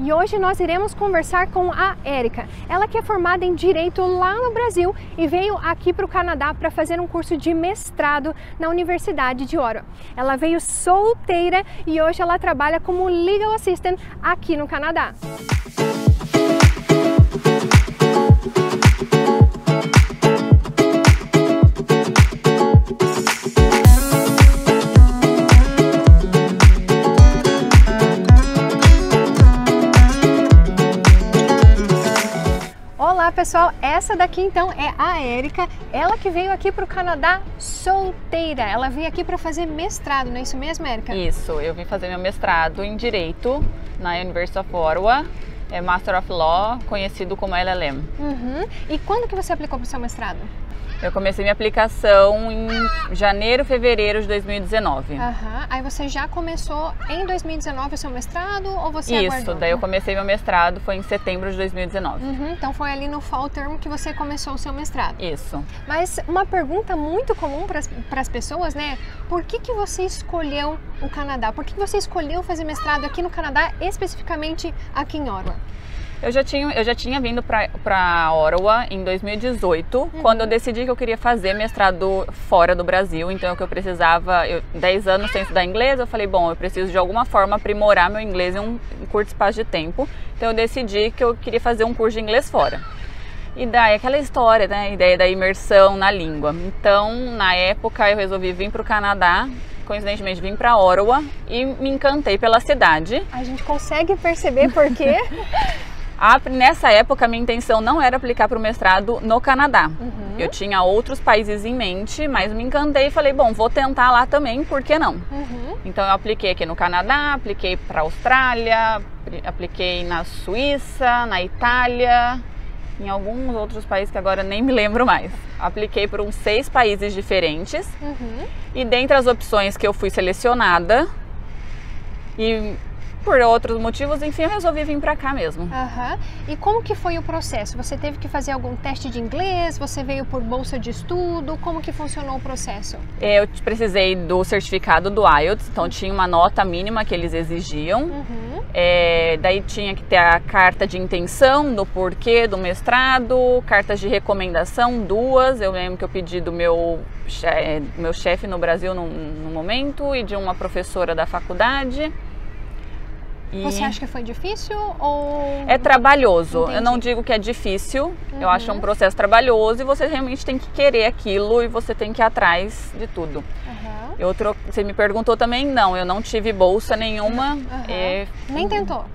E hoje nós iremos conversar com a Érica. Ela que é formada em Direito lá no Brasil e veio aqui para o Canadá para fazer um curso de mestrado na Universidade de Ottawa. Ela veio solteira e hoje ela trabalha como Legal Assistant aqui no Canadá. Olá pessoal, essa daqui então é a Érica, ela que veio aqui para o Canadá solteira. Ela veio aqui para fazer mestrado, não é isso mesmo, Érica? Isso, eu vim fazer meu mestrado em Direito na University of Ottawa, é Master of Law, conhecido como LLM. E quando que você aplicou para o seu mestrado? Eu comecei minha aplicação em janeiro, fevereiro de 2019. Aí você já começou em 2019 o seu mestrado ou você aguardou? Isso, daí eu comecei meu mestrado, foi em setembro de 2019. Então foi ali no fall term que você começou o seu mestrado. Isso. Mas uma pergunta muito comum para as pessoas, né? Por que você escolheu o Canadá? Por que você escolheu fazer mestrado aqui no Canadá, especificamente aqui em Ottawa? Eu já tinha vindo para Ottawa em 2018, quando eu decidi que eu queria fazer mestrado fora do Brasil, então que eu precisava, 10 anos sem estudar inglês, eu falei, bom, eu preciso de alguma forma aprimorar meu inglês em um curto espaço de tempo, então eu decidi que eu queria fazer um curso de inglês fora. E daí aquela história, né, a ideia da imersão na língua. Então, na época, eu resolvi vir para o Canadá, coincidentemente vim para Ottawa e me encantei pela cidade. A gente consegue perceber por quê? Nessa época, a minha intenção não era aplicar para o mestrado no Canadá. Eu tinha outros países em mente, mas me encantei e falei, bom, vou tentar lá também, por que não? Então eu apliquei aqui no Canadá, apliquei para a Austrália, apliquei na Suíça, na Itália, em alguns outros países que agora nem me lembro mais. Apliquei para uns 6 países diferentes e dentre as opções que eu fui selecionada e por outros motivos, enfim, eu resolvi vir pra cá mesmo. E como que foi o processo? Você teve que fazer algum teste de inglês? Você veio por bolsa de estudo? Como que funcionou o processo? Eu precisei do certificado do IELTS, então tinha uma nota mínima que eles exigiam. Daí tinha que ter a carta de intenção do porquê do mestrado, cartas de recomendação, 2. Eu lembro que eu pedi do meu chefe no Brasil no momento e de uma professora da faculdade. Você acha que foi difícil ou... É trabalhoso. Entendi. Eu não digo que é difícil, eu acho um processo trabalhoso e você realmente tem que querer aquilo e você tem que ir atrás de tudo. Você me perguntou também, não, eu não tive bolsa nenhuma. Nem tentou?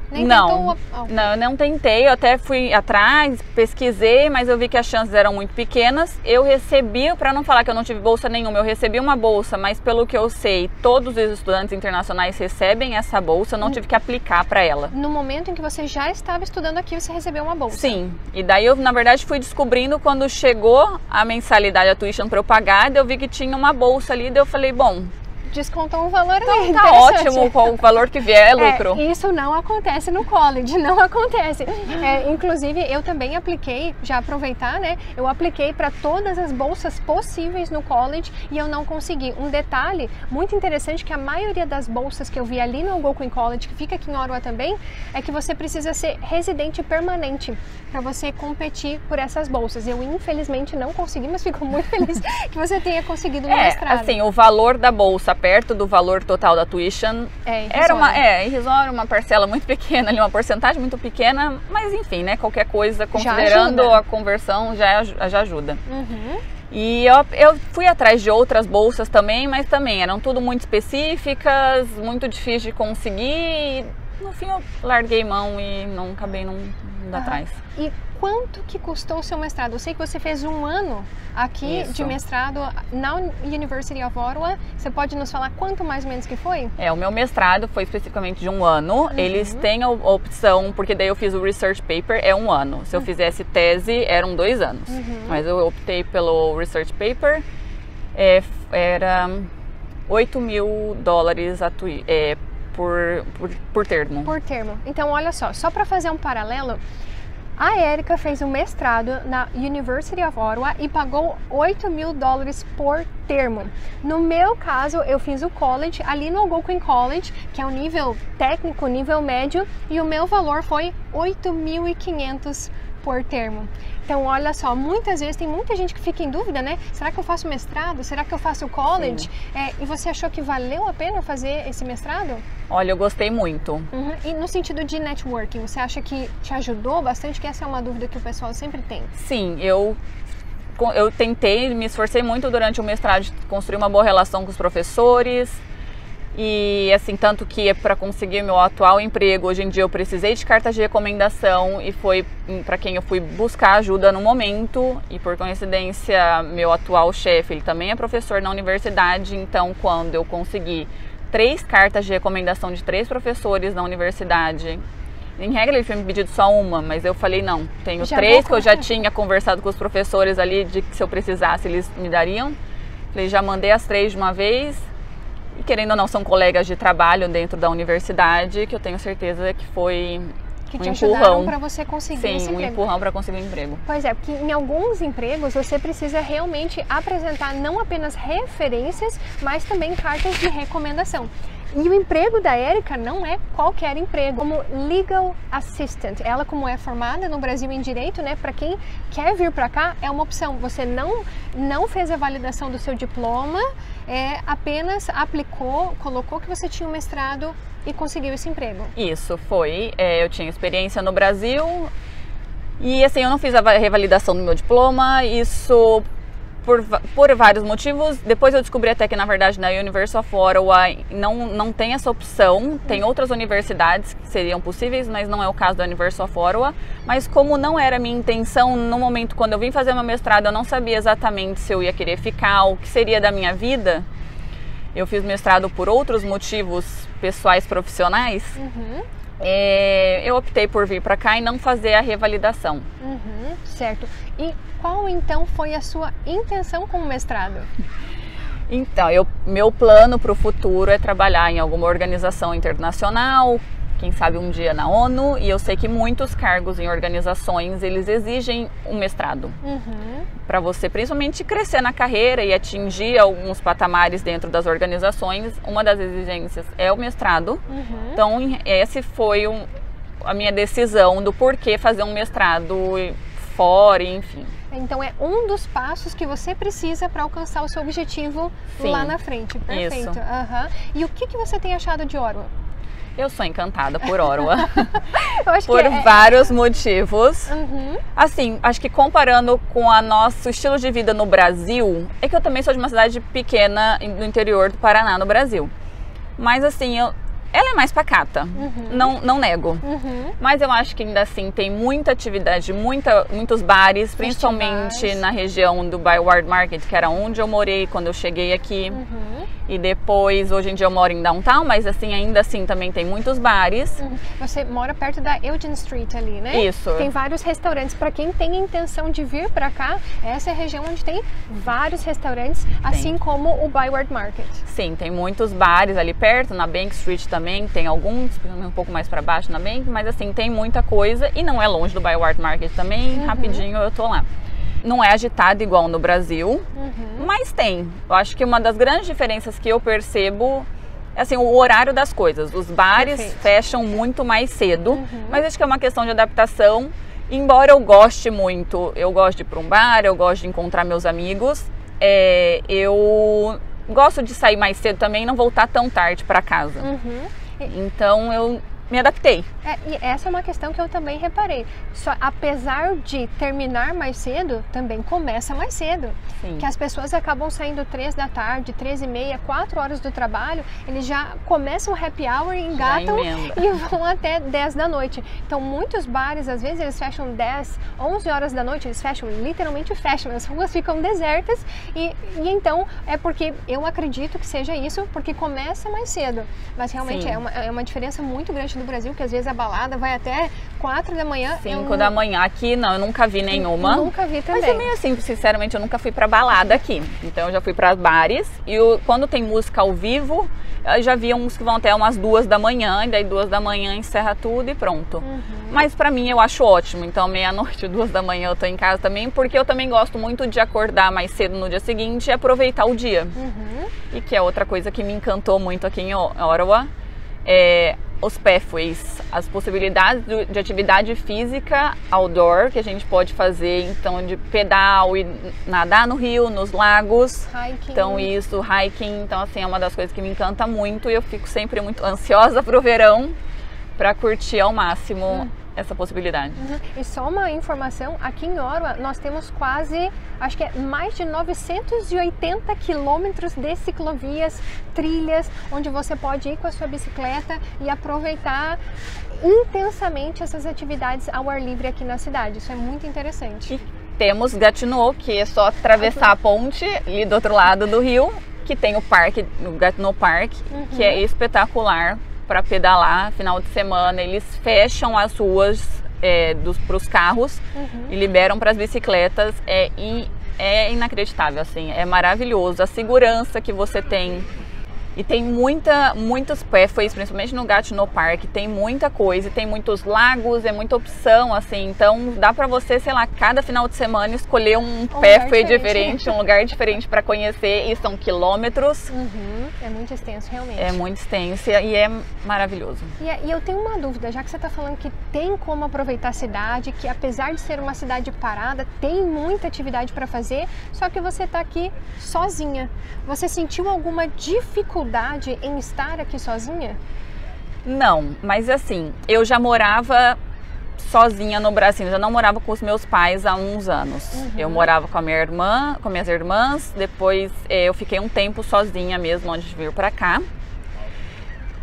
Não, eu não tentei, eu até fui atrás, pesquisei, mas eu vi que as chances eram muito pequenas. Eu recebi, para não falar que eu não tive bolsa nenhuma, eu recebi uma bolsa, mas pelo que eu sei, todos os estudantes internacionais recebem essa bolsa, eu não tive que aplicar para ela. No momento em que você já estava estudando aqui, você recebeu uma bolsa? Sim, e daí eu, na verdade, fui descobrindo quando chegou a mensalidade, a tuition para eu pagar, daí eu vi que tinha uma bolsa ali, daí eu falei, bom... Descontou um valor então, ali. Tá ótimo, com o valor que vier é lucro. Isso não acontece no college, não acontece. Inclusive, eu também apliquei, já aproveitar, né? Eu apliquei para todas as bolsas possíveis no college e eu não consegui. Um detalhe muito interessante que a maioria das bolsas que eu vi ali no Algonquin College, que fica aqui em Ottawa também, é que você precisa ser residente permanente para você competir por essas bolsas. Eu, infelizmente, não consegui, mas fico muito feliz que você tenha conseguido no mestrado. Assim, o valor da bolsa perto do valor total da tuition era irrisório, uma parcela muito pequena ali, uma porcentagem muito pequena, mas enfim, né, qualquer coisa, considerando a conversão, já ajuda. E eu fui atrás de outras bolsas também, mas também eram tudo muito específicas, muito difícil de conseguir, e no fim eu larguei mão e não acabei não indo atrás. E quanto que custou o seu mestrado? Eu sei que você fez 1 ano aqui de mestrado na University of Ottawa. Você pode nos falar quanto mais ou menos que foi? O meu mestrado foi especificamente de 1 ano. Eles têm a opção, porque daí eu fiz o research paper, é 1 ano. Se eu fizesse tese, eram 2 anos. Mas eu optei pelo research paper, era $8.000 por termo. Por termo. Então, olha só para fazer um paralelo, A Érica fez um mestrado na University of Ottawa e pagou $8.000 por termo. No meu caso, eu fiz o college ali no Algonquin College, que é um nível técnico, nível médio, e o meu valor foi $8.500 por termo. Então, olha só, muitas vezes tem muita gente que fica em dúvida, né? Será que eu faço mestrado? Será que eu faço college? E você achou que valeu a pena fazer esse mestrado? Olha, eu gostei muito. Uhum. E no sentido de networking, você acha que te ajudou bastante? Que essa é uma dúvida que o pessoal sempre tem. Sim, eu tentei, me esforcei muito durante o mestrado de construir uma boa relação com os professores. E assim, tanto que para conseguir meu atual emprego, hoje em dia eu precisei de cartas de recomendação e foi para quem eu fui buscar ajuda no momento. E por coincidência, meu atual chefe, ele também é professor na universidade, então quando eu consegui 3 cartas de recomendação de 3 professores na universidade, em regra ele tinha me pedido só uma, mas eu falei não, tenho 3 que eu já tinha conversado com os professores ali de que se eu precisasse eles me dariam. Falei, já mandei as 3 de uma vez. E querendo ou não, são colegas de trabalho dentro da universidade, que eu tenho certeza que foi que um te empurrão ajudaram para você conseguir esse emprego. Sim, um empurrão para conseguir um emprego. Pois é, porque em alguns empregos você precisa realmente apresentar não apenas referências, mas também cartas de recomendação. E o emprego da Érica não é qualquer emprego. Como Legal Assistant, ela como é formada no Brasil em Direito, né, para quem quer vir para cá, é uma opção. Você não fez a validação do seu diploma, apenas aplicou, colocou que você tinha um mestrado e conseguiu esse emprego. Isso, foi. Eu tinha experiência no Brasil e assim, eu não fiz a revalidação do meu diploma, isso por vários motivos. Depois eu descobri até que, na verdade, na University of Ottawa não tem essa opção. Tem outras universidades que seriam possíveis, mas não é o caso da University of Ottawa. Mas como não era minha intenção, no momento quando eu vim fazer meu mestrado, eu não sabia exatamente se eu ia querer ficar, o que seria da minha vida. Eu fiz mestrado por outros motivos pessoais, profissionais. Eu optei por vir para cá e não fazer a revalidação. Certo. E qual então foi a sua intenção com o mestrado? Então, meu plano para o futuro é trabalhar em alguma organização internacional, quem sabe um dia na ONU, e eu sei que muitos cargos em organizações, eles exigem um mestrado. Para você, principalmente, crescer na carreira e atingir alguns patamares dentro das organizações, uma das exigências é o mestrado. Então, essa foi a minha decisão do porquê fazer um mestrado fora, enfim. Então é um dos passos que você precisa para alcançar o seu objetivo lá na frente. Perfeito. Isso. E o que você tem achado de Ottawa? Eu sou encantada por Ottawa. Eu acho por que vários motivos. Assim, acho que comparando com o nosso estilo de vida no Brasil, é que eu também sou de uma cidade pequena no interior do Paraná, no Brasil. Mas assim, ela é mais pacata, não nego. Mas eu acho que ainda assim tem muita atividade, muitos bares, principalmente na região do Byward Market, que era onde eu morei quando eu cheguei aqui. E depois, hoje em dia eu moro em downtown, mas assim, ainda assim também tem muitos bares. Você mora perto da Eugene Street ali, né? Isso. Tem vários restaurantes. Para quem tem a intenção de vir para cá, essa é a região onde tem vários restaurantes, assim como o Byward Market. Sim, tem muitos bares ali perto, na Bank Street também, tem alguns, um pouco mais para baixo na Bank, mas assim, tem muita coisa e não é longe do Byward Market também, rapidinho eu tô lá. Não é agitado igual no Brasil, mas tem. Eu acho que uma das grandes diferenças que eu percebo é assim, o horário das coisas. Os bares fecham muito mais cedo, mas acho que é uma questão de adaptação. Embora eu goste muito, eu gosto de ir para um bar, eu gosto de encontrar meus amigos, eu gosto de sair mais cedo também e não voltar tão tarde para casa. Então eu me adaptei. E essa é uma questão que eu também reparei. Apesar de terminar mais cedo, também começa mais cedo. Que as pessoas acabam saindo 3 da tarde, 3h30, 4 horas do trabalho, eles já começam o happy hour, engatam e vão até 10 da noite. Então muitos bares, às vezes, eles fecham 10, 11 horas da noite, eles fecham, literalmente fecham, as ruas ficam desertas e então é porque eu acredito que seja isso, porque começa mais cedo. Mas realmente é uma diferença muito grande do Brasil, que às vezes a balada vai até 4 da manhã. 5 da manhã. Aqui não, eu nunca vi nenhuma. Nunca vi também. Mas também assim, sinceramente, eu nunca fui pra balada aqui. Então eu já fui pra bares e quando tem música ao vivo, eu já vi uns que vão até umas 2 da manhã, e daí 2 da manhã encerra tudo e pronto. Mas pra mim eu acho ótimo. Então meia-noite, 2 da manhã eu tô em casa também, porque eu também gosto muito de acordar mais cedo no dia seguinte e aproveitar o dia. E que é outra coisa que me encantou muito aqui em Ottawa, os pathways, as possibilidades de atividade física outdoor que a gente pode fazer, então de pedal e nadar no rio, nos lagos, hiking. Então isso, hiking, então assim é uma das coisas que me encanta muito e eu fico sempre muito ansiosa pro verão para curtir ao máximo essa possibilidade. E só uma informação, aqui em Ottawa nós temos quase, acho que é mais de 980 quilômetros de ciclovias, trilhas, onde você pode ir com a sua bicicleta e aproveitar intensamente essas atividades ao ar livre aqui na cidade. Isso é muito interessante. E temos Gatineau, que é só atravessar a ponte ali do outro lado do rio, que tem o parque, o Gatineau Park, que é espetacular para pedalar. Final de semana eles fecham as ruas para os carros e liberam para as bicicletas. É inacreditável, assim, é maravilhoso a segurança que você tem. E tem muitos pathways, principalmente no Gatineau Park, tem muita coisa, tem muitos lagos, é muita opção, assim, então dá pra você, sei lá, cada final de semana escolher um pathway diferente, um lugar diferente pra conhecer, e são quilômetros. É muito extenso, realmente. É muito extenso e é maravilhoso. E eu tenho uma dúvida, já que você tá falando que tem como aproveitar a cidade, que apesar de ser uma cidade parada, tem muita atividade pra fazer, só que você tá aqui sozinha. Você sentiu alguma dificuldade em estar aqui sozinha? Não, mas assim, eu já morava sozinha no Brasil, eu já não morava com os meus pais há uns anos. Eu morava com a minha irmã, com minhas irmãs, depois eu fiquei um tempo sozinha mesmo antes de vir pra cá.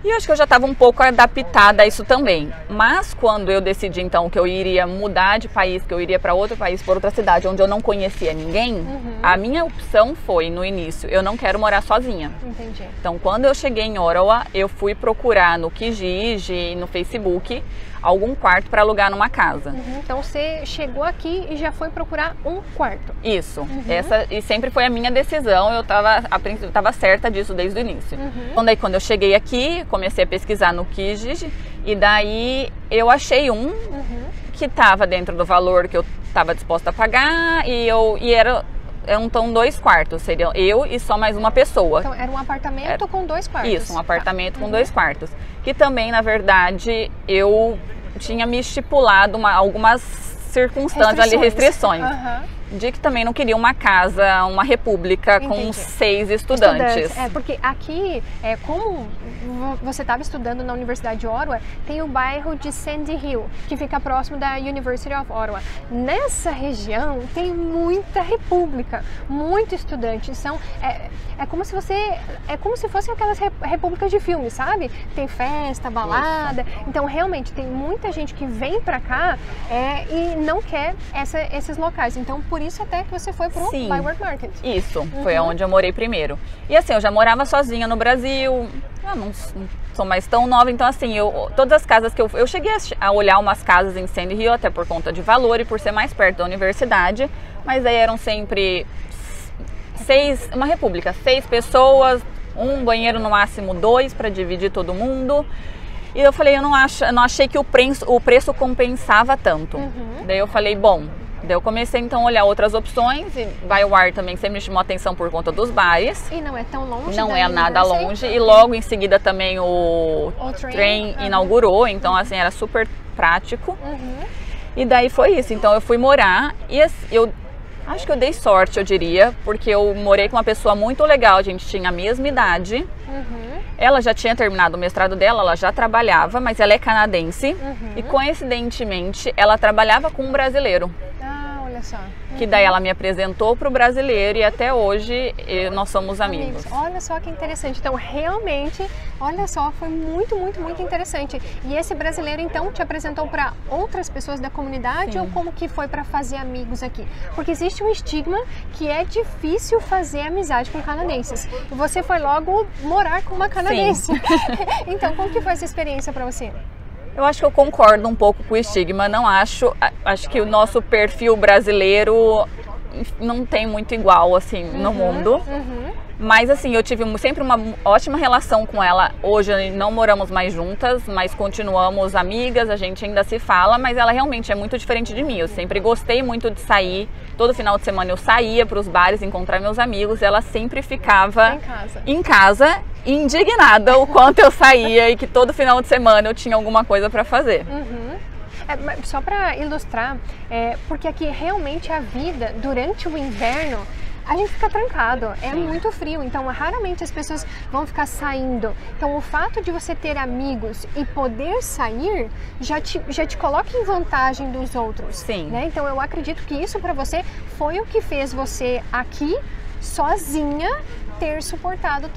E eu acho que eu já estava um pouco adaptada a isso também. Mas quando eu decidi então que eu iria mudar de país, que eu iria para outro país, para outra cidade, onde eu não conhecia ninguém, a minha opção foi, no início, eu não quero morar sozinha. Entendi. Então quando eu cheguei em Ottawa, eu fui procurar no Kijiji e no Facebook algum quarto para alugar numa casa. Então você chegou aqui e já foi procurar um quarto. Isso, e sempre foi a minha decisão, eu estava certa disso desde o início. Quando eu cheguei aqui, comecei a pesquisar no Kijiji e daí eu achei que estava dentro do valor que eu estava disposta a pagar então 2 quartos, seriam eu e só mais uma pessoa. Então era um apartamento com 2 quartos. Isso, um apartamento com 2 quartos. Que também, na verdade, eu tinha me estipulado algumas circunstâncias restrições. De que também não queria uma casa, uma república com 6 estudantes. Porque aqui, como você estava estudando na Universidade de Ottawa, tem o bairro de Sandy Hill, que fica próximo da University of Ottawa. Nessa região tem muita república, muito estudante. Então, é como se fossem aquelas repúblicas de filme, sabe? Tem festa, balada. Então, realmente, tem muita gente que vem pra cá e não quer esses locais. Então, por isso até que você foi pro Byward Market. Isso, foi onde eu morei primeiro. E assim, eu já morava sozinha no Brasil, eu não sou mais tão nova, então assim, todas as casas que eu cheguei a olhar umas casas em Sandy Hill, até por conta de valor e por ser mais perto da universidade, mas aí eram sempre uma república, 6 pessoas, um banheiro no máximo 2 para dividir todo mundo. E eu falei, eu não achei que o preço compensava tanto. Daí eu falei, bom, daí eu comecei então a olhar outras opções e Byward também sempre me chamou a atenção por conta dos bares. E não é tão longe. Não é nada longe. E logo em seguida também o trem inaugurou, então assim, era super prático. E daí foi isso, então eu fui morar e eu acho que eu dei sorte, eu diria, porque eu morei com uma pessoa muito legal, a gente tinha a mesma idade. Ela já tinha terminado o mestrado dela, ela já trabalhava, mas ela é canadense e coincidentemente ela trabalhava com um brasileiro. Olha só. Que daí ela me apresentou para o brasileiro e até hoje nós somos amigos. Olha só que interessante. Então, realmente, olha só, foi muito, muito, muito interessante. E esse brasileiro, então, te apresentou para outras pessoas da comunidade ou como que foi para fazer amigos aqui? Porque existe um estigma que é difícil fazer amizade com canadenses. E você foi logo morar com uma canadense. Então, como que foi essa experiência para você? Eu acho que eu concordo um pouco com o estigma, não acho que o nosso perfil brasileiro não tem muito igual, assim, no mundo. Mas, assim, eu tive sempre uma ótima relação com ela. Hoje não moramos mais juntas, mas continuamos amigas, a gente ainda se fala, mas ela realmente é muito diferente de mim. Eu sempre gostei muito de sair, todo final de semana eu saía para os bares encontrar meus amigos, ela sempre ficava em casa, indignada o quanto eu saía e que todo final de semana eu tinha alguma coisa para fazer. Só para ilustrar, porque aqui realmente a vida durante o inverno a gente fica trancado, é muito frio, então raramente as pessoas vão ficar saindo. Então o fato de você ter amigos e poder sair já te coloca em vantagem dos outros. Sim. Né? Então eu acredito que isso para você foi o que fez você aqui sozinha ter suportado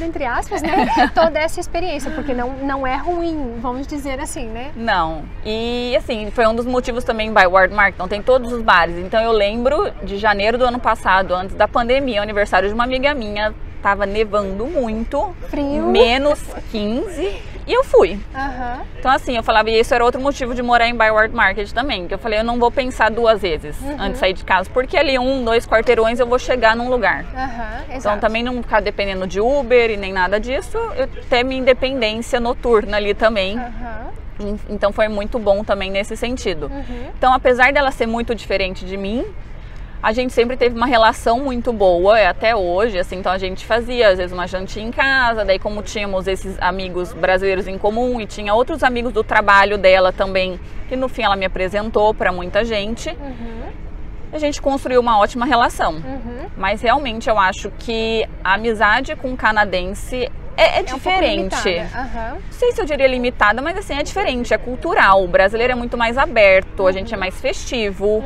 entre aspas, né, toda essa experiência, porque não é ruim, vamos dizer assim, né? Não, e assim, foi um dos motivos também by Wardmark, não tem todos os bares, então eu lembro de janeiro do ano passado, antes da pandemia, aniversário de uma amiga minha, tava nevando muito, frio, menos 15, e eu fui. Então assim, eu falava, e isso era outro motivo de morar em Byward Market também, que eu falei, eu não vou pensar duas vezes antes de sair de casa, porque ali 1, 2 quarteirões eu vou chegar num lugar. Então também não ficar dependendo de Uber e nem nada disso, eu ter minha independência noturna ali também. Então foi muito bom também nesse sentido. Então apesar dela ser muito diferente de mim, a gente sempre teve uma relação muito boa, até hoje, assim, então a gente fazia às vezes uma jantinha em casa, daí como tínhamos esses amigos brasileiros em comum e tinha outros amigos do trabalho dela também, que no fim ela me apresentou para muita gente, a gente construiu uma ótima relação. Mas realmente eu acho que a amizade com o canadense é diferente. Não sei se eu diria limitada, mas assim, é diferente, é cultural. O brasileiro é muito mais aberto, a gente é mais festivo.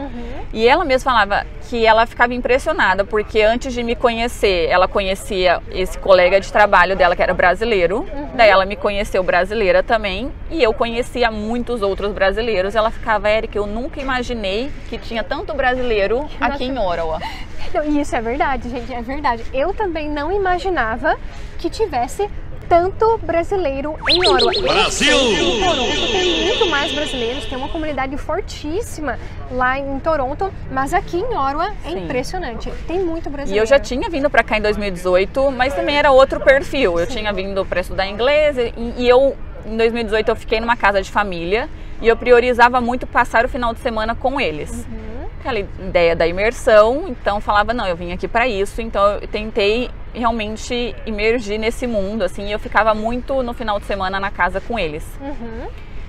E ela mesma falava que ela ficava impressionada, porque antes de me conhecer, ela conhecia esse colega de trabalho dela que era brasileiro. Daí ela me conheceu brasileira também, e eu conhecia muitos outros brasileiros. Ela ficava, Érica, eu nunca imaginei que tinha tanto brasileiro aqui em Ottawa. E isso é verdade, gente, é verdade. Eu também não imaginava que tivesse tanto brasileiro em Ottawa. Brasil! Em Toronto tem muito mais brasileiros, tem uma comunidade fortíssima lá em Toronto, mas aqui em Ottawa é impressionante, tem muito brasileiro. E eu já tinha vindo para cá em 2018, mas também era outro perfil. Eu tinha vindo para estudar inglês e eu, em 2018, eu fiquei numa casa de família e eu priorizava muito passar o final de semana com eles. Aquela ideia da imersão, então falava, não, eu vim aqui para isso, então eu tentei realmente imergir nesse mundo, assim, e eu ficava muito no final de semana na casa com eles.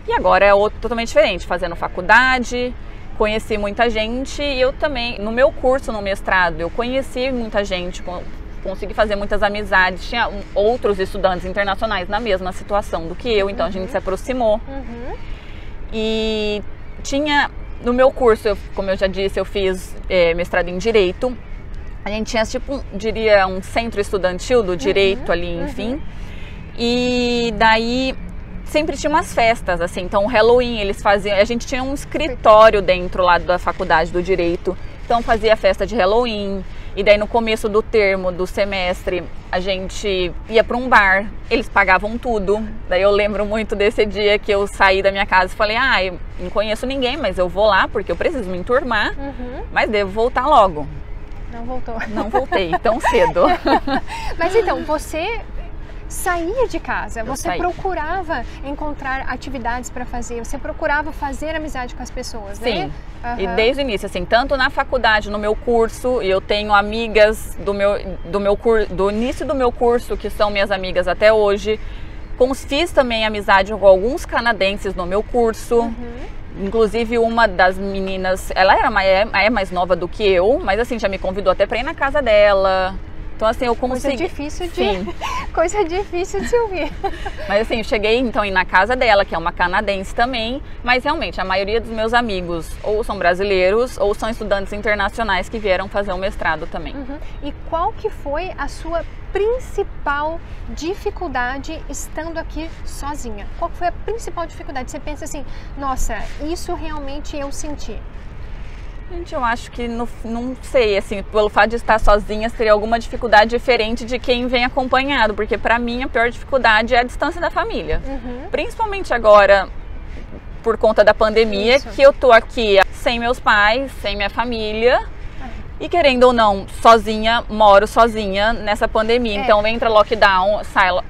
E agora é totalmente diferente, fazendo faculdade, conheci muita gente, e eu também, no meu curso, no mestrado, eu conheci muita gente, consegui fazer muitas amizades, tinha outros estudantes internacionais na mesma situação do que eu, então a gente se aproximou. E tinha... No meu curso, como eu já disse, eu fiz mestrado em Direito. A gente tinha, tipo, diria, um centro estudantil do Direito ali, enfim. E daí, sempre tinha umas festas, assim. Então, o Halloween, eles faziam... A gente tinha um escritório dentro lá da faculdade do Direito. Então, fazia festa de Halloween. E daí, no começo do termo, do semestre, a gente ia para um bar. Eles pagavam tudo. Daí, eu lembro muito desse dia que eu saí da minha casa e falei, eu não conheço ninguém, mas eu vou lá porque eu preciso me enturmar, mas devo voltar logo. Não voltou. Não voltei tão cedo. Mas então, você saía de casa, você procurava encontrar atividades para fazer, você procurava fazer amizade com as pessoas, né? Sim. E desde o início, assim, tanto na faculdade, no meu curso, eu tenho amigas do início do meu curso que são minhas amigas até hoje. Fiz também amizade com alguns canadenses no meu curso. Inclusive uma das meninas, ela é mais nova do que eu, mas assim, já me convidou até para ir na casa dela. Então assim, eu consegui... Coisa difícil de se ouvir. Mas assim, eu cheguei então na casa dela, que é uma canadense também, mas realmente a maioria dos meus amigos ou são brasileiros ou são estudantes internacionais que vieram fazer um mestrado também. E qual que foi a sua principal dificuldade estando aqui sozinha? Qual foi a principal dificuldade? Você pensa assim, nossa, isso realmente eu senti. Gente, eu acho que não sei, assim, pelo fato de estar sozinha, teria alguma dificuldade diferente de quem vem acompanhado, porque para mim a pior dificuldade é a distância da família. Principalmente agora, por conta da pandemia, que eu tô aqui sem meus pais, sem minha família. E querendo ou não, sozinha, moro sozinha nessa pandemia. Então entra lockdown,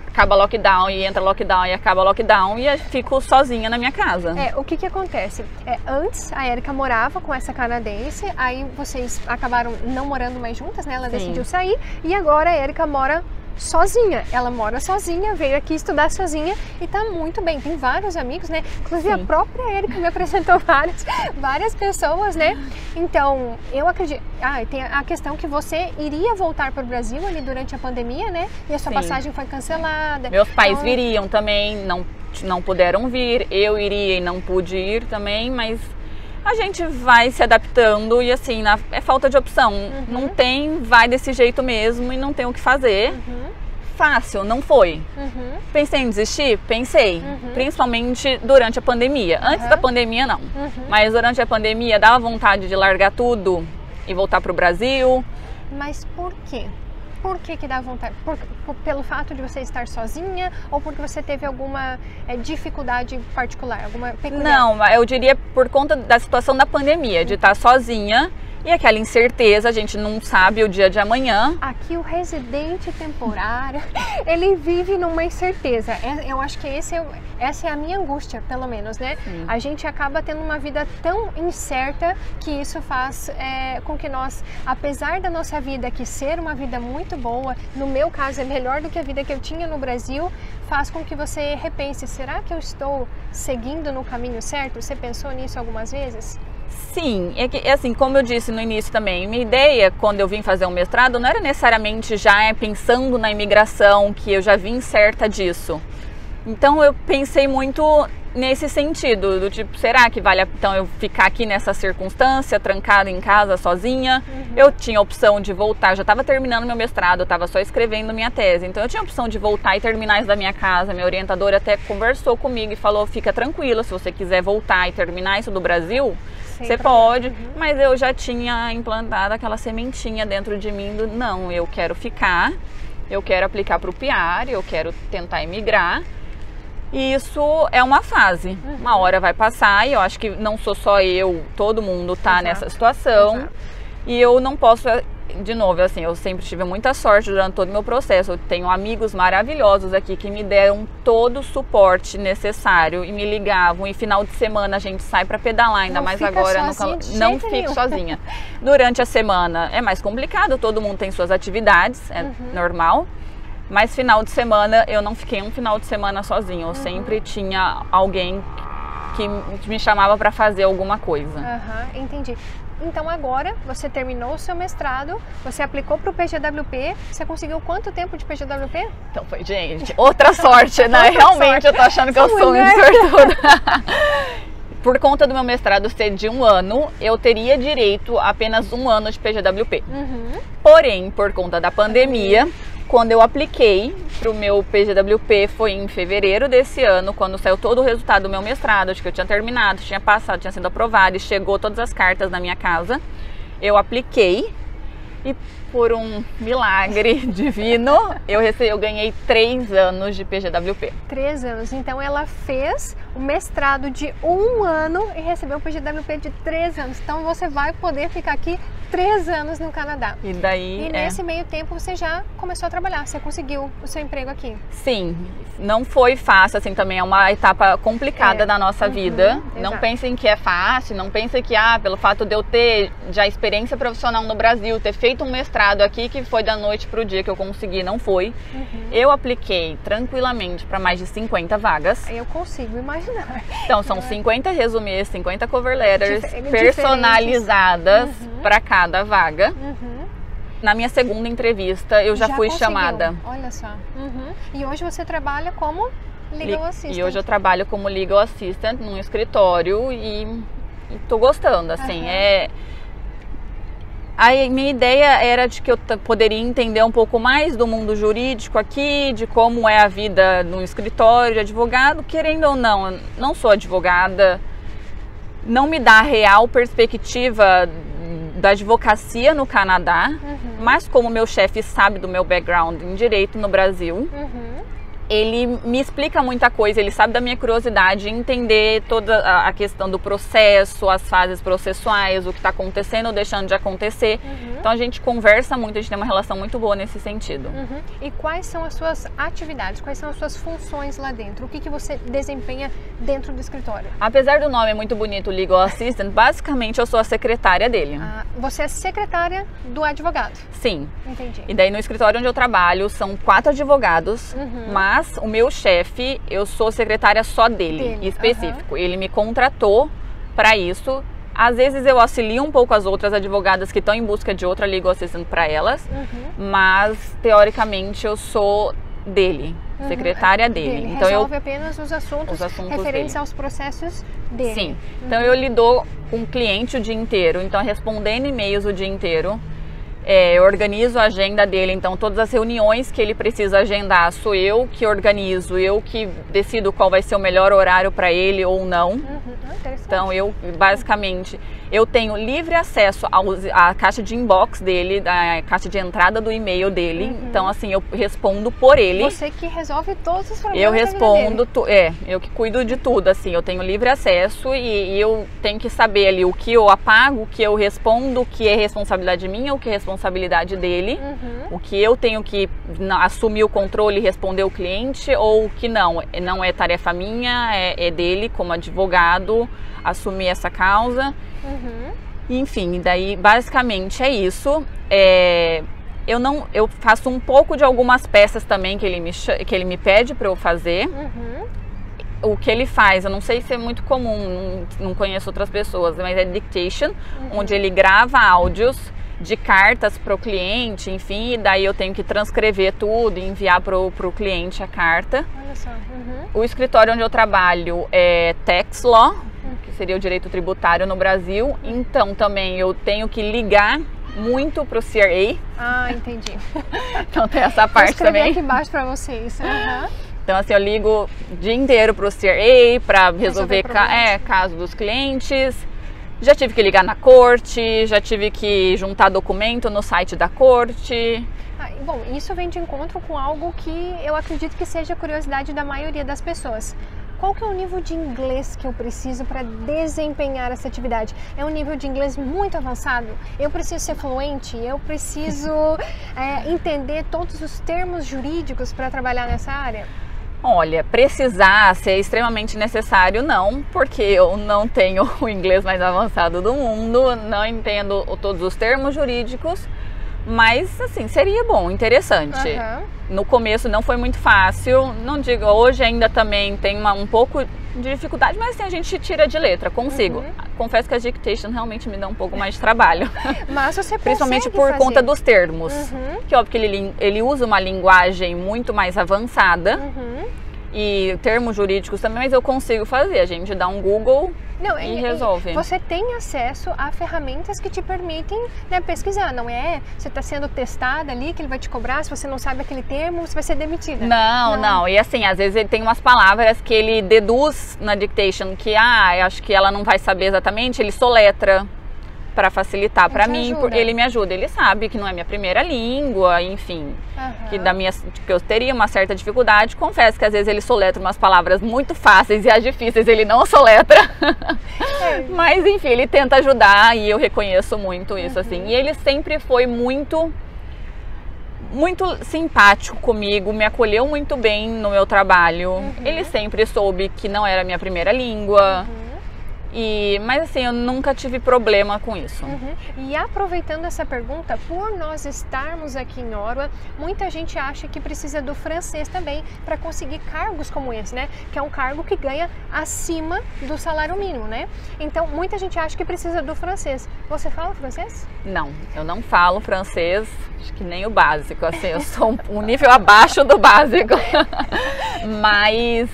acaba lockdown e entra lockdown e acaba lockdown e eu fico sozinha na minha casa. O que acontece? Antes a Érica morava com essa canadense, aí vocês acabaram não morando mais juntas, né? Ela decidiu sair e agora a Érica mora sozinha. Ela mora sozinha, veio aqui estudar sozinha e tá muito bem. Tem vários amigos, né? Inclusive a própria Érica me apresentou várias pessoas, né? Então, eu acredito... tem a questão que você iria voltar para o Brasil ali durante a pandemia, né? E a sua passagem foi cancelada. Meus pais viriam também, não puderam vir. Eu iria e não pude ir também, mas... a gente vai se adaptando e assim, é falta de opção. Não tem, vai desse jeito mesmo e não tem o que fazer. Fácil, não foi. Pensei em desistir? Pensei. Principalmente durante a pandemia. Antes da pandemia, não. Mas durante a pandemia, dava vontade de largar tudo e voltar para o Brasil. Mas por quê? Por que dá vontade? Pelo fato de você estar sozinha ou porque você teve alguma dificuldade particular? Alguma peculiar? Não, eu diria por conta da situação da pandemia, de estar sozinha e aquela incerteza, a gente não sabe o dia de amanhã. Aqui o residente temporário, ele vive numa incerteza. Eu acho que essa é a minha angústia, pelo menos, né? A gente acaba tendo uma vida tão incerta que isso faz com que nós, apesar da nossa vida aqui ser uma vida muito boa, no meu caso é melhor do que a vida que eu tinha no Brasil, faz com que você repense, será que eu estou seguindo no caminho certo? Você pensou nisso algumas vezes? Sim, assim, como eu disse no início também, minha ideia quando eu vim fazer um mestrado não era necessariamente já pensando na imigração, que eu já vim certa disso. Então eu pensei muito nesse sentido, do tipo, será que vale então eu ficar aqui nessa circunstância, trancada em casa sozinha? Eu tinha a opção de voltar, já estava terminando meu mestrado, eu estava só escrevendo minha tese, então eu tinha a opção de voltar e terminar isso da minha casa. Minha orientadora até conversou comigo e falou, fica tranquila, se você quiser voltar e terminar isso do Brasil, você pode, mas eu já tinha implantado aquela sementinha dentro de mim do, não, eu quero ficar, eu quero aplicar para o PR, eu quero tentar emigrar. E isso é uma fase, uma hora vai passar e eu acho que não sou só eu, todo mundo tá nessa situação. E eu não posso, de novo, assim, eu sempre tive muita sorte durante todo o meu processo. Eu tenho amigos maravilhosos aqui que me deram todo o suporte necessário e me ligavam. E final de semana a gente sai para pedalar, ainda mais agora. Não fico sozinha. Durante a semana é mais complicado, todo mundo tem suas atividades, é normal. Mas final de semana, eu não fiquei um final de semana sozinha. Eu sempre tinha alguém que me chamava para fazer alguma coisa. Entendi. Então agora, você terminou o seu mestrado, você aplicou para o PGWP, você conseguiu quanto tempo de PGWP? Então foi, gente, outra sorte, né? Realmente eu tô achando que eu sou muito sortuda. Por conta do meu mestrado ser de 1 ano, eu teria direito a apenas 1 ano de PGWP. Porém, por conta da pandemia, quando eu apliquei para o meu PGWP foi em fevereiro desse ano, quando saiu todo o resultado do meu mestrado, de que eu tinha terminado, tinha passado, tinha sido aprovado e chegou todas as cartas na minha casa. Eu apliquei e por um milagre divino, eu ganhei 3 anos de PGWP. 3 anos, então ela fez o mestrado de 1 ano e recebeu o PGWP de 3 anos. Então você vai poder ficar aqui 3 anos no Canadá. E daí... E nesse meio tempo você já começou a trabalhar, você conseguiu o seu emprego aqui. Sim, não foi fácil, assim, também é uma etapa complicada da nossa vida. Não pensem que é fácil, não pensem que, pelo fato de eu ter já experiência profissional no Brasil, ter feito um mestrado aqui, que foi da noite pro dia que eu consegui, não foi. Eu apliquei tranquilamente para mais de 50 vagas. Eu consigo imaginar. Então, são 50 resumês, 50 cover letters personalizadas para cada vaga. Na minha segunda entrevista, eu já fui conseguiu. Chamada. Olha só. E hoje você trabalha como Legal Assistant. E hoje eu trabalho como Legal Assistant num escritório e tô gostando, assim, A minha ideia era de que eu poderia entender um pouco mais do mundo jurídico aqui, de como é a vida num escritório de advogado. Querendo ou não, não sou advogada, não me dá a real perspectiva da advocacia no Canadá, mas como meu chefe sabe do meu background em direito no Brasil, ele me explica muita coisa, ele sabe da minha curiosidade, entender toda a questão do processo, as fases processuais, o que está acontecendo ou deixando de acontecer. Então a gente conversa muito, a gente tem uma relação muito boa nesse sentido. E quais são as suas atividades, quais são as suas funções lá dentro? O que você desempenha dentro do escritório? Apesar do nome muito bonito, Legal Assistant, basicamente eu sou a secretária dele. Você é secretária do advogado? Sim. Entendi. E daí no escritório onde eu trabalho são 4 advogados, mas o meu chefe, eu sou secretária só dele, específico. Ele me contratou para isso. Às vezes eu auxilio um pouco as outras advogadas que estão em busca de outra legal assistant para elas, mas teoricamente eu sou dele, secretária dele. Então resolve apenas os assuntos referentes aos processos dele. Sim. Então eu lido com o cliente o dia inteiro, então respondendo e-mails o dia inteiro. Eu organizo a agenda dele, então todas as reuniões que ele precisa agendar sou eu que organizo, eu que decido qual vai ser o melhor horário para ele ou não. Então eu basicamente eu tenho livre acesso à caixa de inbox dele, à caixa de entrada do e-mail dele. Então assim eu respondo por ele. Você que resolve todos os problemas. Eu respondo, eu que cuido de tudo, assim, eu tenho livre acesso e eu tenho que saber ali o que eu apago, o que eu respondo, o que é responsabilidade minha, o que é responsabilidade dele, o que eu tenho que assumir o controle e responder o cliente ou o que não é tarefa minha, é dele como advogado assumir essa causa. Enfim, daí basicamente é isso. Eu faço um pouco de algumas peças também que ele me pede para eu fazer. O que ele faz, eu não sei se é muito comum, não conheço outras pessoas, mas é dictation, onde ele grava áudios de cartas para o cliente, enfim, e daí eu tenho que transcrever tudo e enviar para o cliente a carta. Olha só. O escritório onde eu trabalho é tax law, que seria o direito tributário no Brasil, então também eu tenho que ligar muito para o CRA. Entendi. Então tem essa parte também. Vou escrever aqui embaixo para vocês. Então assim, eu ligo o dia inteiro para o CRA para resolver casos dos clientes. Já tive que ligar na corte, já tive que juntar documento no site da corte. Bom, isso vem de encontro com algo que eu acredito que seja a curiosidade da maioria das pessoas. Qual que é o nível de inglês que eu preciso para desempenhar essa atividade? É um nível de inglês muito avançado? Eu preciso ser fluente? Eu preciso entender todos os termos jurídicos para trabalhar nessa área? Olha, precisar ser extremamente necessário não, porque eu não tenho o inglês mais avançado do mundo, não entendo todos os termos jurídicos, mas assim, seria bom, interessante. No começo não foi muito fácil, não digo, hoje ainda também tem um pouco de dificuldade, mas assim, a gente tira de letra, consigo. Confesso que a dictation realmente me dá um pouco mais de trabalho. Mas você principalmente por conta dos termos. Que óbvio que ele usa uma linguagem muito mais avançada. E termos jurídicos também, mas eu consigo fazer. A gente dá um Google e resolve. Você tem acesso a ferramentas que te permitem pesquisar, não é? Você está sendo testada ali, que ele vai te cobrar, se você não sabe aquele termo, você vai ser demitida. Não. E assim, às vezes ele tem umas palavras que ele deduz na dictation que, eu acho que ela não vai saber exatamente, ele soletra para facilitar para mim, ele me ajuda, ele sabe que não é minha primeira língua, enfim, que eu teria uma certa dificuldade. Confesso que às vezes ele soletra umas palavras muito fáceis e as difíceis ele não soletra, mas enfim, ele tenta ajudar e eu reconheço muito isso, assim. E ele sempre foi muito simpático comigo, me acolheu muito bem no meu trabalho. Ele sempre soube que não era a minha primeira língua. Mas assim, eu nunca tive problema com isso. E aproveitando essa pergunta, por nós estarmos aqui em Ottawa, muita gente acha que precisa do francês também para conseguir cargos como esse, né? Que é um cargo que ganha acima do salário mínimo, né? Então, muita gente acha que precisa do francês. Você fala francês? Não, eu não falo francês, acho que nem o básico, assim, eu sou um nível abaixo do básico. Mas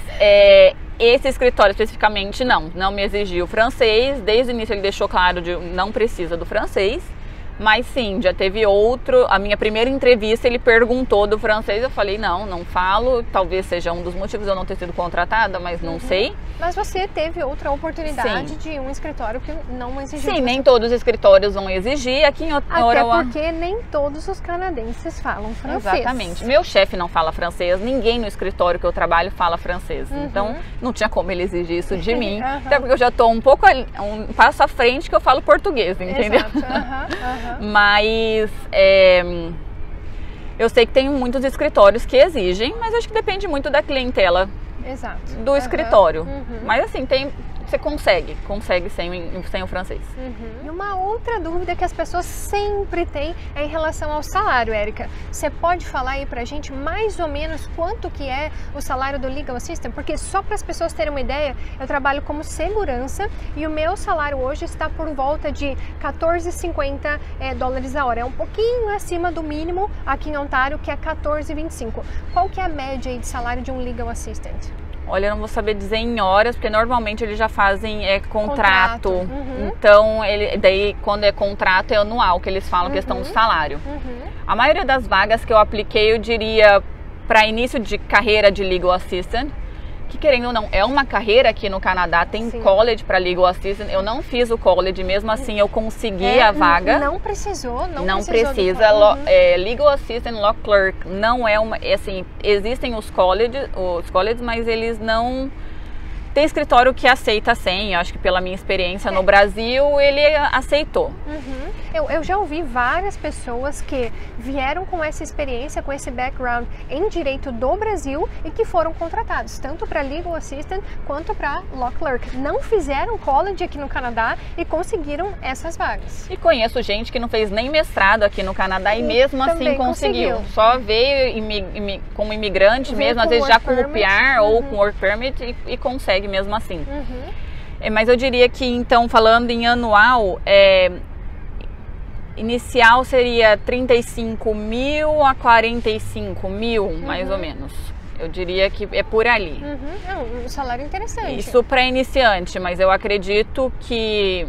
esse escritório especificamente não me exigiu francês, desde o início ele deixou claro de não precisa do francês, Mas sim, já teve outro, a minha primeira entrevista ele perguntou do francês, eu falei não falo, talvez seja um dos motivos de eu não ter sido contratada, mas não sei. Mas você teve outra oportunidade de um escritório que não exigiu. Sim, nem todos os escritórios vão exigir, aqui em Ottawa... Até porque nem todos os canadenses falam francês. Exatamente, meu chefe não fala francês, ninguém no escritório que eu trabalho fala francês, então não tinha como ele exigir isso de mim, até porque eu já estou um pouco, um passo à frente que eu falo português, entendeu? Exato. Mas eu sei que tem muitos escritórios que exigem, mas acho que depende muito da clientela do escritório. Mas assim, você consegue sem o francês. E uma outra dúvida que as pessoas sempre têm é em relação ao salário, Érica. Você pode falar aí pra gente mais ou menos quanto que é o salário do Legal Assistant? Porque só para as pessoas terem uma ideia, eu trabalho como segurança e o meu salário hoje está por volta de 14,50 dólares a hora. É um pouquinho acima do mínimo aqui em Ontário, que é 14,25. Qual que é a média aí de salário de um Legal Assistant? Olha, eu não vou saber dizer em horas, porque normalmente eles já fazem contrato. Então, daí quando é contrato é anual, que eles falam questão do salário. A maioria das vagas que eu apliquei, eu diria, para início de carreira de Legal Assistant, que querendo ou não, é uma carreira aqui no Canadá, tem college para Legal Assistant. Eu não fiz o college, mesmo assim eu consegui a vaga. Não precisou, não precisa. Legal Assistant, Law Clerk, não é uma, assim, existem os colleges, mas eles não... Tem escritório que aceita sem, eu acho que pela minha experiência no Brasil, ele aceitou. Eu já ouvi várias pessoas que vieram com essa experiência, com esse background em direito do Brasil e que foram contratados, tanto para Legal Assistant quanto para Law Clerk. Não fizeram college aqui no Canadá e conseguiram essas vagas. E conheço gente que não fez nem mestrado aqui no Canadá e mesmo assim conseguiu. Só veio como imigrante mesmo, às vezes já com o PR ou com Work Permit e consegue mesmo assim. Mas eu diria que, então, falando em anual, inicial seria 35 mil a 45 mil, mais ou menos. Eu diria que é por ali. É um salário interessante. Isso para iniciante, mas eu acredito que...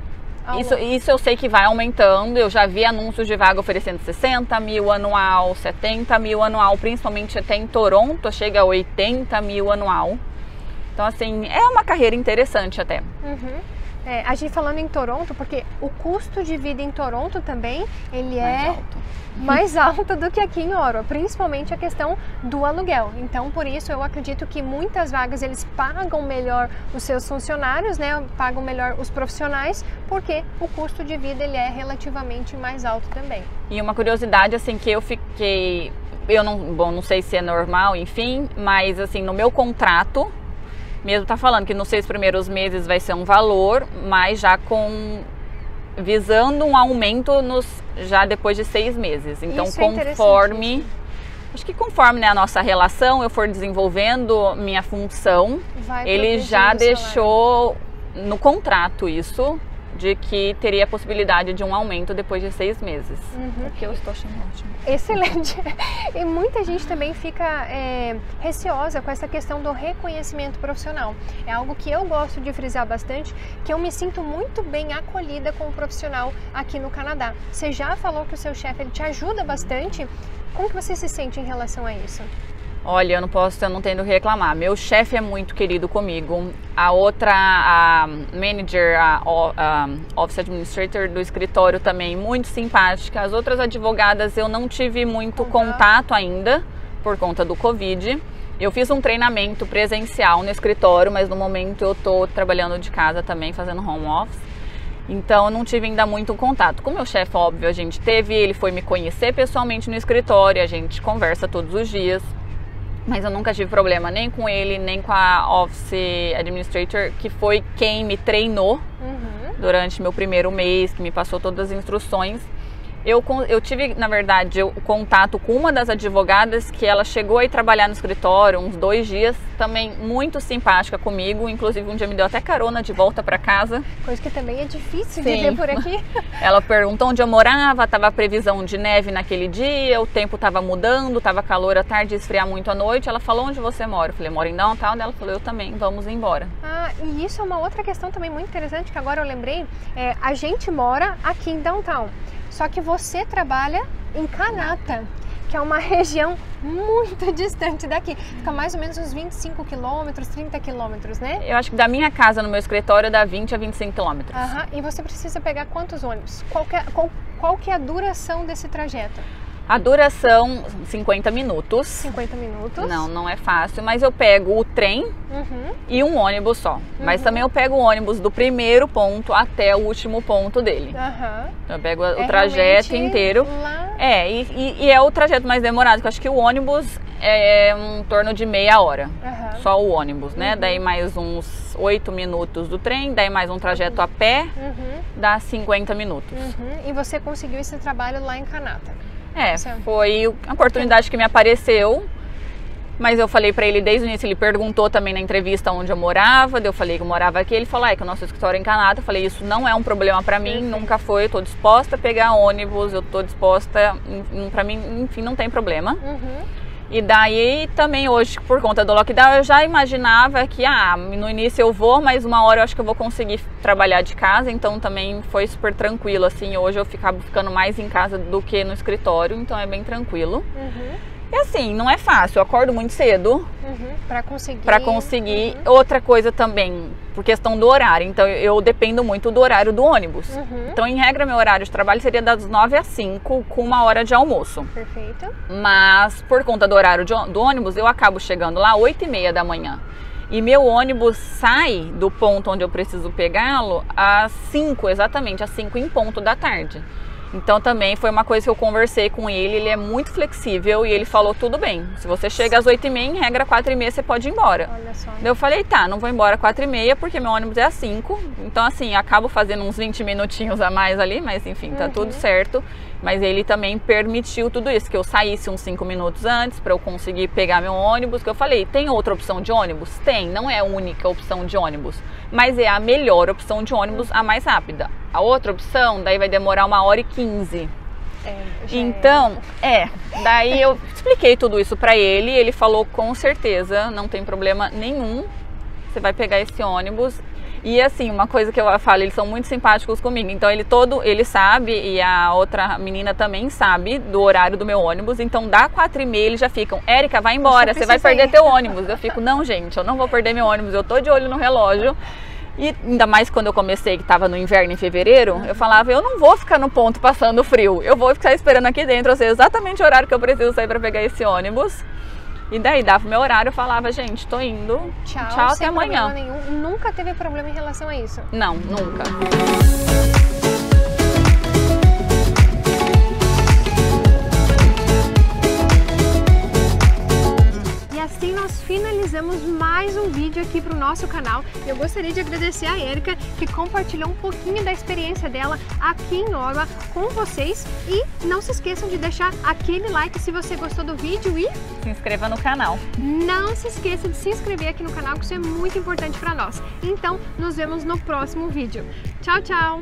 Isso eu sei que vai aumentando. Eu já vi anúncios de vaga oferecendo 60 mil anual, 70 mil anual, principalmente até em Toronto, chega a 80 mil anual. Então, assim, é uma carreira interessante até. A gente falando em Toronto, porque o custo de vida em Toronto também, ele mais alto do que aqui em Ottawa, principalmente a questão do aluguel. Então, por isso, eu acredito que muitas vagas, eles pagam melhor os seus funcionários, né? Pagam melhor os profissionais, porque o custo de vida, ele é relativamente mais alto também. E uma curiosidade, assim, que eu fiquei... não sei se é normal, enfim, mas, assim, no meu contrato... Mesmo tá falando que nos 6 primeiros meses vai ser um valor, mas já visando um aumento já depois de 6 meses. Então, conforme a nossa relação, eu for desenvolvendo minha função, ele já deixou no contrato isso, de que teria a possibilidade de um aumento depois de 6 meses. O que eu estou achando ótimo. Excelente. E muita gente também fica receosa com essa questão do reconhecimento profissional. É algo que eu gosto de frisar bastante, que eu me sinto muito bem acolhida com o profissional aqui no Canadá. Você já falou que o seu chefe ele te ajuda bastante. Como que você se sente em relação a isso? Olha, eu não tenho que reclamar. Meu chefe é muito querido comigo. A manager, a office administrator do escritório também, muito simpática. As outras advogadas eu não tive muito contato ainda, por conta do Covid. Eu fiz um treinamento presencial no escritório, mas no momento eu estou trabalhando de casa também, fazendo home office. Então, eu não tive ainda muito contato. Com o meu chefe, óbvio, ele foi me conhecer pessoalmente no escritório, a gente conversa todos os dias. Mas eu nunca tive problema nem com ele, nem com a Office Administrator, que foi quem me treinou durante meu primeiro mês, que me passou todas as instruções. Eu tive, na verdade, o contato com uma das advogadas que ela chegou a ir trabalhar no escritório uns 2 dias, também muito simpática comigo, inclusive um dia me deu até carona de volta para casa. Coisa que também é difícil de ver por aqui. Ela perguntou onde eu morava, estava a previsão de neve naquele dia, o tempo estava mudando, estava calor à tarde e esfriar muito à noite. Ela falou, onde você mora? Eu falei, moro em downtown. Ela falou, eu também, vamos embora. E isso é uma outra questão também muito interessante que agora eu lembrei. A gente mora aqui em downtown. Só que você trabalha em Kanata, que é uma região muito distante daqui. Fica mais ou menos uns 25 quilômetros, 30 quilômetros, né? Eu acho que da minha casa no meu escritório dá 20 a 25 quilômetros. E você precisa pegar quantos ônibus? Qual que é a duração desse trajeto? A duração, 50 minutos. 50 minutos? Não é fácil, mas eu pego o trem e um ônibus só. Mas também eu pego o ônibus do primeiro ponto até o último ponto dele. Eu pego o trajeto inteiro. Lá... E é o trajeto mais demorado, que eu acho que o ônibus é em torno de meia hora. Só o ônibus, né? Daí mais uns 8 minutos do trem, daí mais um trajeto a pé, dá 50 minutos. E você conseguiu esse trabalho lá em Kanata? Foi a oportunidade que me apareceu, mas eu falei pra ele desde o início, ele perguntou também na entrevista onde eu morava, eu falei que eu morava aqui, ele falou que o nosso escritório é em Kanata, eu falei, isso não é um problema pra mim, nunca foi, eu tô disposta a pegar ônibus, eu tô disposta, pra mim, enfim, não tem problema. E daí também hoje, por conta do lockdown, eu já imaginava que no início eu vou, mas uma hora eu acho que eu vou conseguir trabalhar de casa, então também foi super tranquilo, assim, hoje eu acabo ficando mais em casa do que no escritório, então é bem tranquilo. E assim, não é fácil, eu acordo muito cedo para conseguir. Outra coisa também, por questão do horário, então eu dependo muito do horário do ônibus. Então, em regra, meu horário de trabalho seria das 9 às 5, com uma hora de almoço. Perfeito. Mas, por conta do horário do ônibus, eu acabo chegando lá às 8h30 da manhã. E meu ônibus sai do ponto onde eu preciso pegá-lo às 5, exatamente, às 5 em ponto da tarde. Então também foi uma coisa que eu conversei com ele é muito flexível e ele falou, tudo bem, se você chega às 8h30, em regra 4h30 você pode ir embora. Olha só. Eu falei, tá, não vou embora 4h30 porque meu ônibus é às 5, então assim, acabo fazendo uns 20 minutinhos a mais ali, mas enfim, tá tudo certo. Mas ele também permitiu tudo isso, que eu saísse uns 5 minutos antes para eu conseguir pegar meu ônibus, que eu falei, tem outra opção de ônibus? Tem, não é a única opção de ônibus, mas é a melhor opção de ônibus, a mais rápida. A outra opção, daí vai demorar 1h15. Então, daí eu expliquei tudo isso para ele, ele falou, com certeza, não tem problema nenhum, você vai pegar esse ônibus. E assim, uma coisa que eu falo, eles são muito simpáticos comigo, então ele sabe, e a outra menina também sabe do horário do meu ônibus, então dá 4h30 eles já ficam, Érica, vai embora, você vai perder teu ônibus. Eu fico, não gente, eu não vou perder meu ônibus, eu tô de olho no relógio. E ainda mais quando eu comecei, que estava no inverno em fevereiro, eu falava, eu não vou ficar no ponto passando frio, eu vou ficar esperando aqui dentro, eu sei exatamente o horário que eu preciso sair para pegar esse ônibus. E daí dava o meu horário, eu falava, gente, tô indo, tchau até amanhã. Nenhum. Nunca teve problema em relação a isso? Não, nunca. E assim nós finalizamos mais um vídeo aqui para o nosso canal. Eu gostaria de agradecer a Érica, que compartilhou um pouquinho da experiência dela aqui em Ottawa com vocês. E não se esqueçam de deixar aquele like se você gostou do vídeo e se inscreva no canal. Não se esqueça de se inscrever aqui no canal, que isso é muito importante para nós. Então, nos vemos no próximo vídeo. Tchau, tchau!